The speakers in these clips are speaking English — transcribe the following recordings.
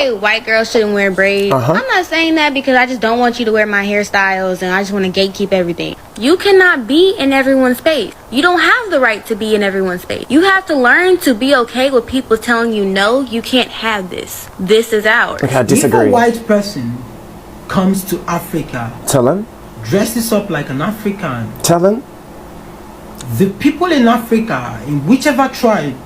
say white girls shouldn't wear braids. I'm not saying that because I just don't want you to wear my hairstyles and I just want to gatekeep everything. You cannot be in everyone's space. You don't have the right to be in everyone's space. You have to learn to be okay with people telling you, no, you can't have this. This is ours. Okay, I disagree. If a white person comes to Africa, tell him, dresses up like an African, tell him, the people in Africa, in whichever tribe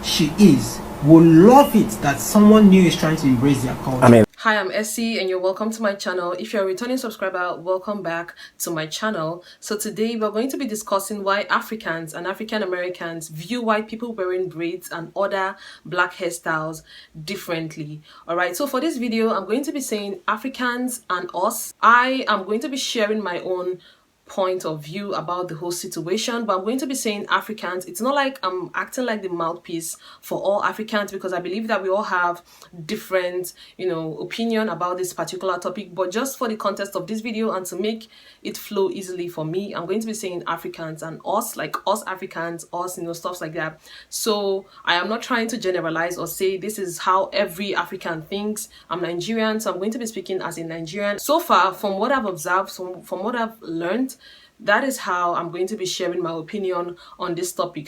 she is, will love it that someone new is trying to embrace their culture. Hi, I'm Essie and you're welcome to my channel. If you're a returning subscriber, welcome back to my channel. So today we're going to be discussing why Africans and African Americans view white people wearing braids and other black hairstyles differently. Alright, so for this video, I'm going to be saying Africans and us. I am going to be sharing my own point of view about the whole situation, but I'm going to be saying Africans. It's not like I'm acting like the mouthpiece for all Africans, because I believe that we all have different, opinion about this particular topic. But just for the context of this video and to make it flow easily for me, I'm going to be saying Africans and us, like us Africans, us, stuff like that. So I am not trying to generalize or say this is how every African thinks. I'm Nigerian, so I'm going to be speaking as a Nigerian. So far, from what I've observed, from what I've learned, that is how I'm going to be sharing my opinion on this topic.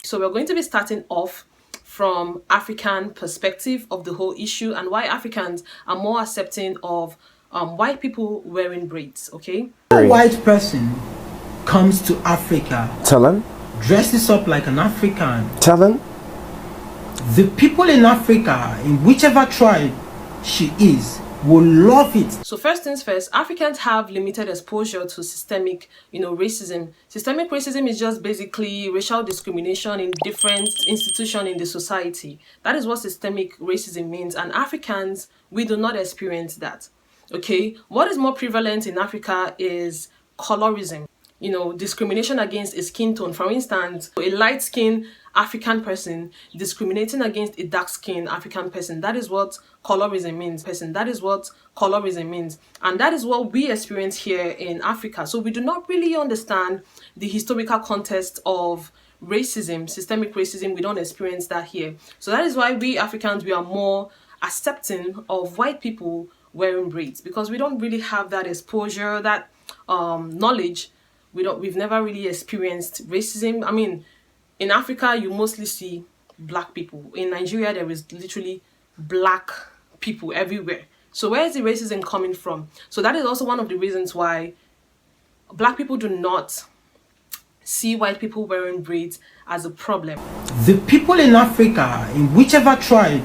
So we're going to be starting off from African perspective of the whole issue and why Africans are more accepting of white people wearing braids, okay? A white person comes to Africa, tell him, dresses up like an African, tell him, the people in Africa, in whichever tribe she is, will love it. So first things first, Africans have limited exposure to systemic, racism. Systemic racism is just basically racial discrimination in different institutions in the society. That is what systemic racism means, and Africans, we do not experience that. Okay, what is more prevalent in Africa is colorism. Discrimination against a skin tone. For instance, a light-skinned African person discriminating against a dark-skinned African person. That is what colorism means. That is what colorism means. And that is what we experience here in Africa. So we do not really understand the historical context of racism, systemic racism. We don't experience that here. So that is why we Africans, we are more accepting of white people wearing braids, because we don't really have that exposure, that knowledge. We've never really experienced racism. I mean, in Africa, you mostly see black people. In Nigeria, there is literally black people everywhere. So where is the racism coming from? So that is also one of the reasons why black people do not see white people wearing braids as a problem. The people in Africa, in whichever tribe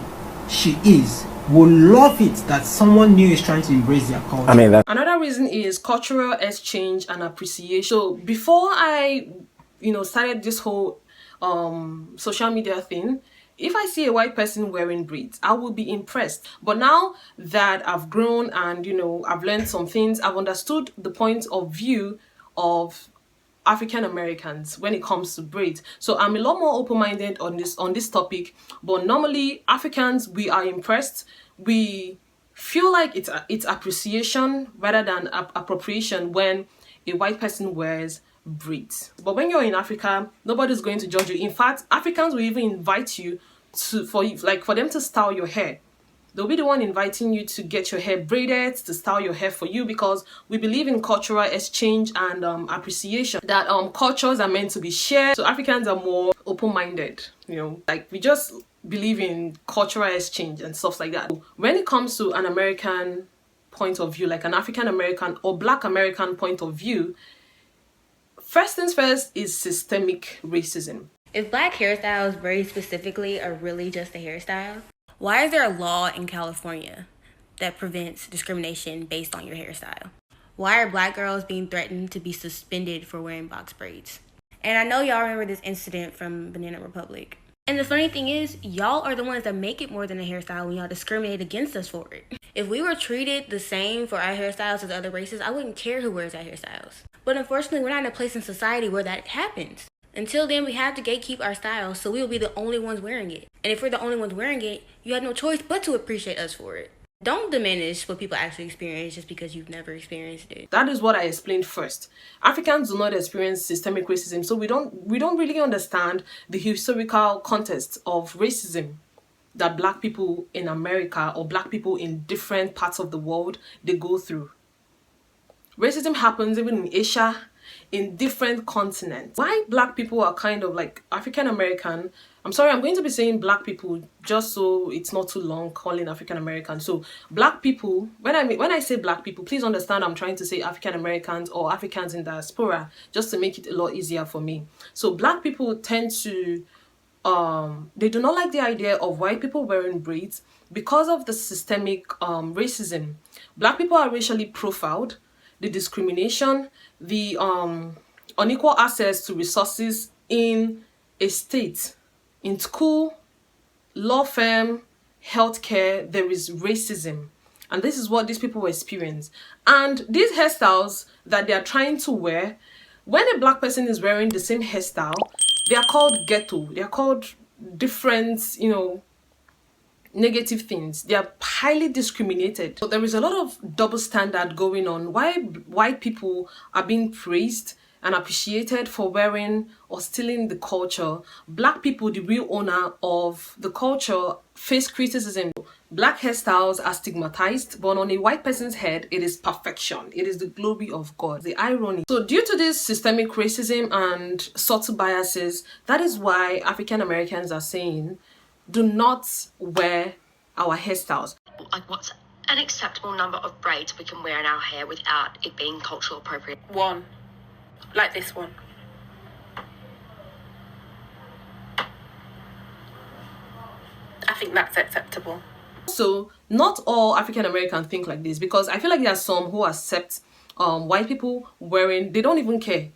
she is, will love it that someone new is trying to embrace their culture. Another reason is cultural exchange and appreciation. So before I, started this whole social media thing, if I see a white person wearing braids, I would be impressed. But now that I've grown and, I've learned some things, I've understood the point of view of African Americans when it comes to braids. So I'm a lot more open-minded on this topic. But normally Africans, we are impressed. We feel like it's appreciation rather than appropriation when a white person wears braids. But when you're in Africa, nobody's going to judge you. In fact, Africans will even invite you for them to style your hair. They'll be the one inviting you to get your hair braided, to style your hair for you, because we believe in cultural exchange and appreciation, that cultures are meant to be shared. So Africans are more open-minded, we just believe in cultural exchange and stuff like that. When it comes to an American point of view, like an African American or Black American point of view, first things first is systemic racism. If black hairstyles, braids specifically, are really just a hairstyle, why is there a law in California that prevents discrimination based on your hairstyle? Why are black girls being threatened to be suspended for wearing box braids? And I know y'all remember this incident from Banana Republic. And the funny thing is, y'all are the ones that make it more than a hairstyle when y'all discriminate against us for it. If we were treated the same for our hairstyles as other races, I wouldn't care who wears our hairstyles. But unfortunately, we're not in a place in society where that happens. Until then, we have to gatekeep our style, so we will be the only ones wearing it. And if we're the only ones wearing it, you have no choice but to appreciate us for it. Don't diminish what people actually experience just because you've never experienced it. That is what I explained first. Africans do not experience systemic racism, so we don't really understand the historical context of racism. that black people in America or black people in different parts of the world, they go through. Racism happens even in Asia, in different continents. Why black people are kind of like African American. I'm sorry, I'm going to be saying black people just so it's not too long calling African American. So black people, when I say black people, please understand I'm trying to say African Americans or Africans in diaspora, just to make it a lot easier for me. So black people tend to they do not like the idea of white people wearing braids because of the systemic racism. Black people are racially profiled, the discrimination, the unequal access to resources in a state, in school, law firm, healthcare. There is racism, and this is what these people experience. And these hairstyles that they are trying to wear, when a black person is wearing the same hairstyle, they are called ghetto. They are called different, negative things. They are highly discriminated. So there is a lot of double standard going on. Why white people are being praised and appreciated for wearing or stealing the culture, black people, the real owner of the culture, face criticism. Black hairstyles are stigmatized, but on a white person's head, it is perfection. It is the glory of God. The irony. So due to this systemic racism and subtle biases, that is why African Americans are saying, do not wear our hairstyles. Like, what's an acceptable number of braids we can wear in our hair without it being cultural appropriate? 1, like this one. I think that's acceptable. So not all African Americans think like this, because I feel like there are some who accept white people wearing, they don't even care.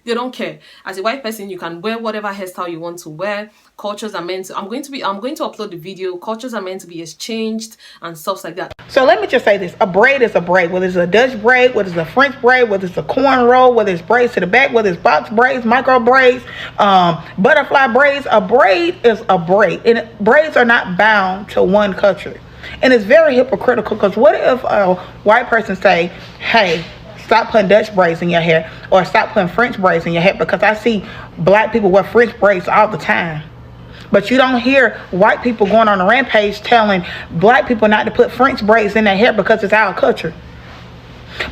They don't care. As a white person, you can wear whatever hairstyle you want to wear. Cultures are meant to, I'm going to upload the video. Cultures are meant to be exchanged and stuff like that. So let me just say this. A braid is a braid. Whether it's a Dutch braid, whether it's a French braid, whether it's a cornrow, whether it's braids to the back, whether it's box braids, micro braids, butterfly braids, a braid is a braid. And braids are not bound to one country. And it's very hypocritical, because what if a white person say, hey, stop putting Dutch braids in your hair, or stop putting French braids in your hair? Because I see black people wear French braids all the time. But you don't hear white people going on a rampage telling black people not to put French braids in their hair because it's our culture.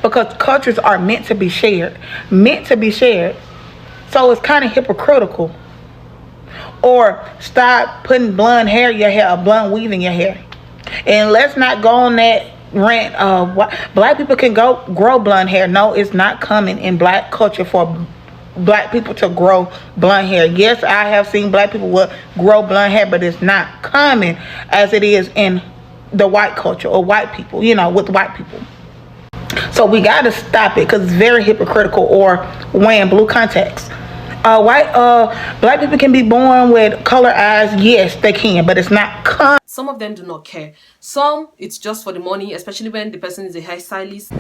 Because cultures are meant to be shared. Meant to be shared. So it's kind of hypocritical. Or stop putting blonde hair in your hair, or blonde weave in your hair. And let's not go on that rant of black people can go grow blonde hair. No, it's not coming in black culture for black people to grow blonde hair. Yes, I have seen black people grow blonde hair, but it's not common as it is in the white culture, or white people, with white people. So we got to stop it, because it's very hypocritical. Or wearing blue contacts. Black people can be born with color eyes. Yes, they can, but it's not common. Some of them do not care. Some, it's just for the money, especially when the person is a hairstylist.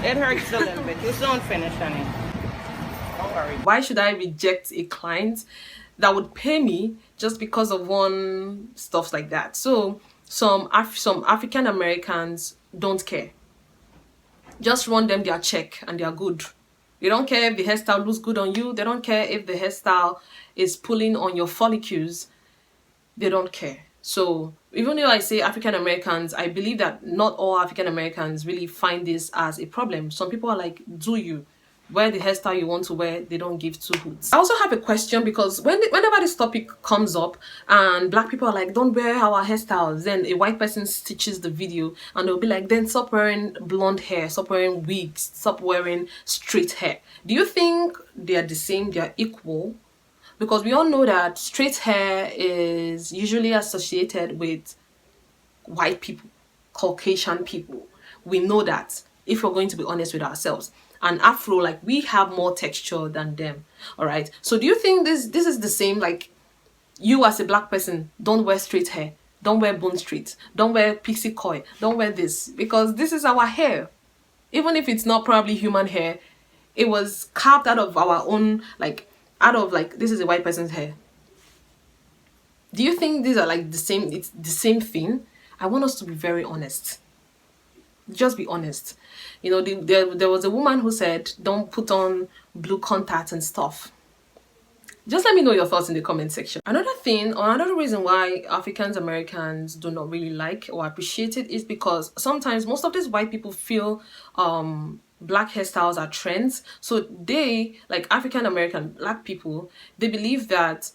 It hurts a little bit. It's soon finished, honey. Don't worry. Why should I reject a client that would pay me just because of one stuff like that? So some African Americans don't care. Just run them their check and they are good. They don't care if the hairstyle looks good on you. They don't care if the hairstyle is pulling on your follicles. They don't care. So even though I say African Americans, I believe that not all African Americans really find this as a problem. Some people are like, do you wear the hairstyle you want to wear? They don't give two hoots. I also have a question, because whenever this topic comes up and black people are like, don't wear our hairstyles, then a white person stitches the video and they'll be like, then stop wearing blonde hair, stop wearing wigs, stop wearing straight hair. Do you think they are the same, they are equal? Because we all know that straight hair is usually associated with white people, Caucasian people. We know that, if we're going to be honest with ourselves. And Afro, like, we have more texture than them. All right. So do you think this is the same? Like, you as a black person, don't wear straight hair, don't wear bone straight, don't wear pixie coil, don't wear this, because this is our hair. Even if it's not probably human hair, it was carved out of our own, this is a white person's hair. Do you think these are like the same? It's the same thing. I want us to be very honest. Just be honest. There was a woman who said, don't put on blue contacts and stuff. Just let me know your thoughts in the comment section. Another thing, or another reason why African Americans do not really like or appreciate it is because sometimes most of these white people feel black hairstyles are trends. So they, like African American black people, they believe that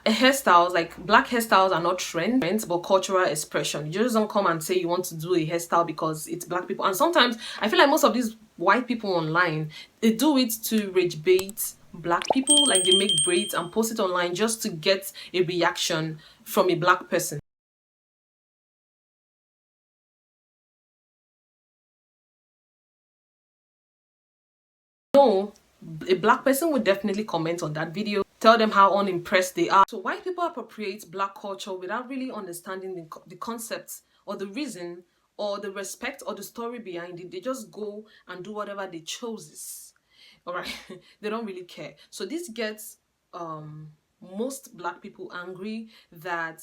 hairstyles, like black hairstyles, are not trends but cultural expression. You just don't come and say you want to do a hairstyle because it's black people. And sometimes I feel like most of these white people online, they do it to rage bait black people. Like they make braids and post it online just to get a reaction from a black person. No, a black person would definitely comment on that video, tell them how unimpressed they are. So white people appropriate black culture without really understanding the concepts or the reason or the respect or the story behind it. They just go and do whatever they chooses. All right. They don't really care. So this gets most black people angry that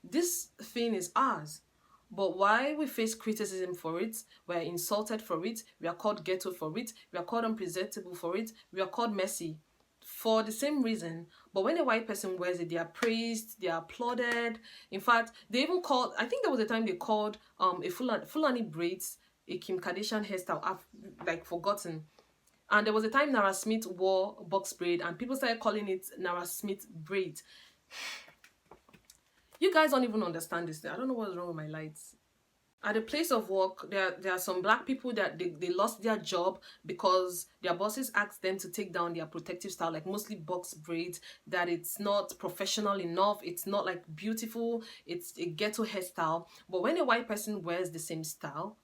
this thing is ours. But why we face criticism for it, we're insulted for it, we are called ghetto for it, we are called unpresentable for it, we are called messy for the same reason. But when a white person wears it, they are praised, they are applauded. In fact, they even called, I think there was a time they called a Fulani braids a Kim Kardashian hairstyle. I've like forgotten. And there was a time Nara Smith wore box braid and people started calling it Nara Smith braid. You guys don't even understand this. I don't know what's wrong with my lights. At the place of work, there are some black people that they lost their job because their bosses asked them to take down their protective style, like mostly box braids, that it's not professional enough, it's not like beautiful, it's a ghetto hairstyle. But when a white person wears the same style,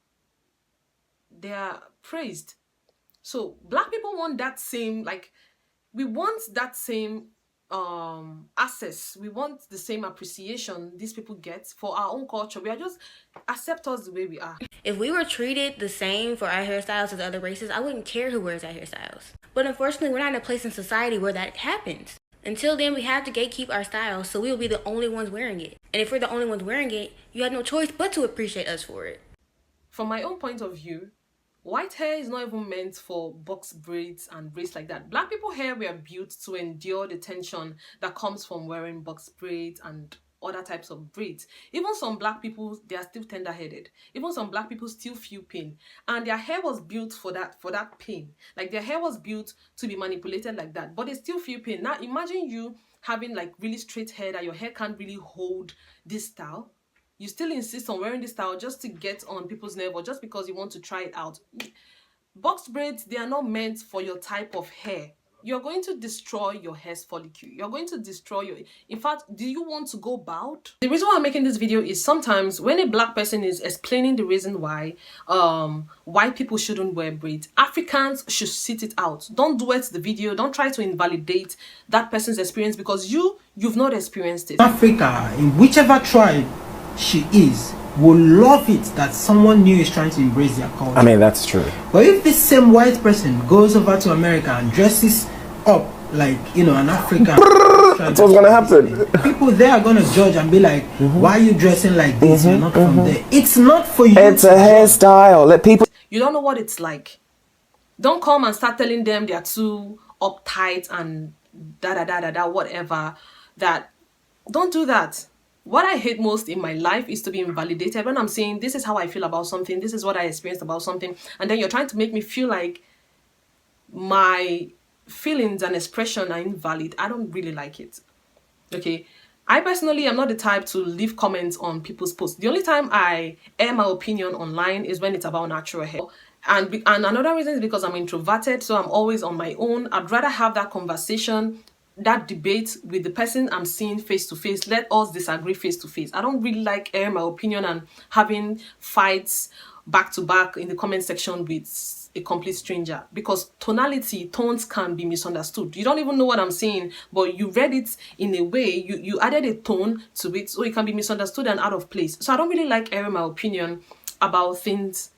they are praised. So black people want that same, like, we want that same access, we want the same appreciation these people get for our own culture. We are just accept us the way we are. If we were treated the same for our hairstyles as other races, I wouldn't care who wears our hairstyles. But unfortunately, we're not in a place in society where that happens. Until then, we have to gatekeep our styles, so we will be the only ones wearing it. And if we're the only ones wearing it, you have no choice but to appreciate us for it. From my own point of view, white hair is not even meant for box braids and braids like that. Black people hair were built to endure the tension that comes from wearing box braids and other types of braids. Even some black people, they are still tender-headed. Even some black people still feel pain. And their hair was built for that pain. Like their hair was built to be manipulated like that. But they still feel pain. Now imagine you having like really straight hair that your hair can't really hold this style. You still insist on wearing this style just to get on people's nerve or just because you want to try it out. Box braids, they are not meant for your type of hair. You're going to destroy your hair follicle. You're going to destroy your... In fact, do you want to go bald? The reason why I'm making this video is sometimes when a black person is explaining the reason why white people shouldn't wear braids, Africans should sit it out. Don't duet the video. Don't try to invalidate that person's experience because you've not experienced it. Africa, in whichever tribe she is, will love it that someone new is trying to embrace their culture. I mean, that's true. But if this same white person goes over to America and dresses up like, you know, an African, that's what's gonna happen. People there are gonna judge and be like, why are you dressing like this? You're not from there. It's not for you. It's a hairstyle. Let people... You don't know what it's like. Don't come and start telling them they're too uptight and whatever. That, don't do that. What I hate most in my life is to be invalidated when I'm saying this is how I feel about something, this is what I experienced about something, and then you're trying to make me feel like my feelings and expression are invalid. I don't really like it. Okay, I personally am not the type to leave comments on people's posts. The only time I air my opinion online is when it's about natural hair. And another reason is because I'm introverted, so I'm always on my own. I'd rather have that conversation, that debate with the person I'm seeing face to face. Let us disagree face to face. I don't really like airing my opinion and having fights back to back in the comment section with a complete stranger, because tones can be misunderstood. You don't even know what I'm saying, but you read it in a way, you added a tone to it, so it can be misunderstood and out of place. So I don't really like airing my opinion about things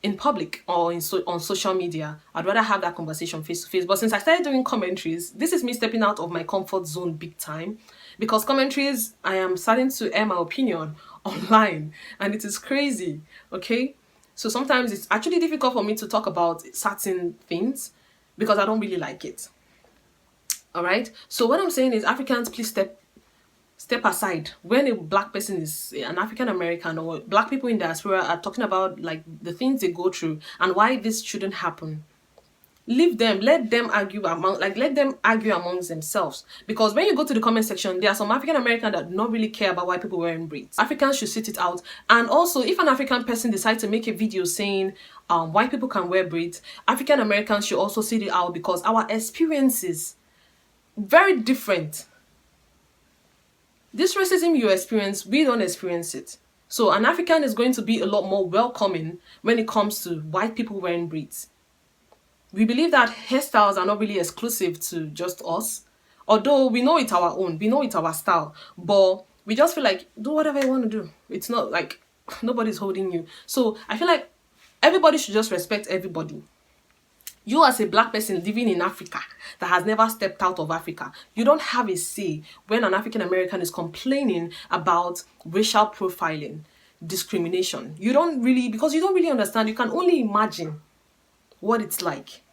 in public or on social media. I'd rather have that conversation face to face. But since I started doing commentaries, this is me stepping out of my comfort zone big time, because commentaries, I am starting to air my opinion online and it is crazy. Okay, so sometimes it's actually difficult for me to talk about certain things because I don't really like it. All right. So what I'm saying is, Africans, please step aside when a black person is an African American, or black people in diaspora are talking about like the things they go through and why this shouldn't happen. Leave them, let them argue amongst themselves. Because when you go to the comment section, there are some African Americans that do not really care about why people wearing braids. Africans should sit it out. And also, if an African person decides to make a video saying why people can wear braids, African Americans should also sit it out, because our experiences very different. This racism you experience, we don't experience it. So an African is going to be a lot more welcoming when it comes to white people wearing braids. We believe that hairstyles are not really exclusive to just us. Although we know it's our own, we know it's our style, but we just feel like, do whatever you want to do. It's not like nobody's holding you. So I feel like everybody should just respect everybody. You as a black person living in Africa that has never stepped out of Africa, you don't have a say when an African American is complaining about racial profiling, discrimination. You don't really, because you don't really understand. You can only imagine what it's like.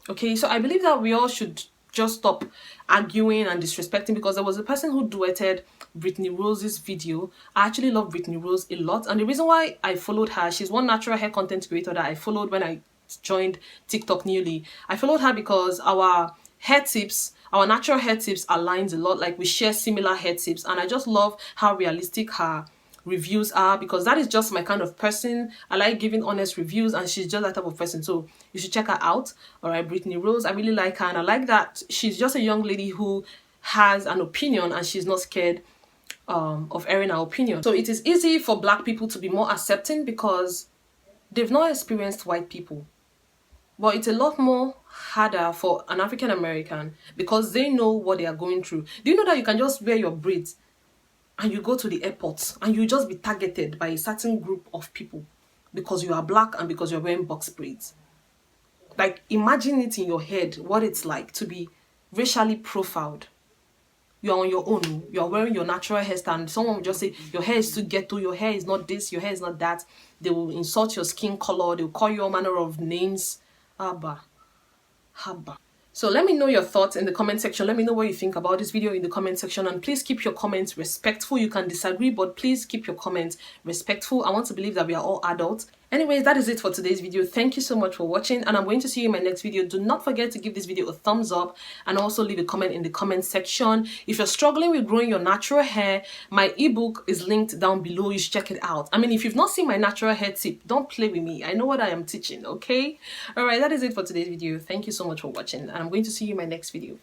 Okay, so I believe that we all should just stop arguing and disrespecting, because there was a person who duetted Brittany Rose's video. I actually love Brittany Rose a lot, and the reason why I followed her, she's one natural hair content creator that I followed when I joined TikTok newly. I followed her because our hair tips, our natural hair tips aligns a lot. Like, we share similar hair tips, and I just love how realistic her reviews are, because that is just my kind of person. I like giving honest reviews, and she's just that type of person, so you should check her out. All right, Brittany Rose, I really like her, and I like that she's just a young lady who has an opinion, and she's not scared of airing her opinion. So it is easy for black people to be more accepting because they've not experienced white people, but it's a lot more harder for an African American because they know what they are going through. Do you know that you can just wear your braids and you go to the airport and you just be targeted by a certain group of people because you are black and because you're wearing box braids? Like, imagine it in your head what it's like to be racially profiled. You're on your own, you're wearing your natural hairstyle, and someone will just say your hair is too ghetto, your hair is not this, your hair is not that. They will insult your skin color, they'll call you all manner of names. Haba. So let me know your thoughts in the comment section. Let me know what you think about this video in the comment section, and please keep your comments respectful. You can disagree, but please keep your comments respectful. I want to believe that we are all adults. Anyways, that is it for today's video. Thank you so much for watching, and I'm going to see you in my next video. Do not forget to give this video a thumbs up and also leave a comment in the comment section. If you're struggling with growing your natural hair, my ebook is linked down below. You should check it out. I mean, if you've not seen my natural hair tip, don't play with me. I know what I am teaching, okay? All right, that is it for today's video. Thank you so much for watching, and I'm going to see you in my next video.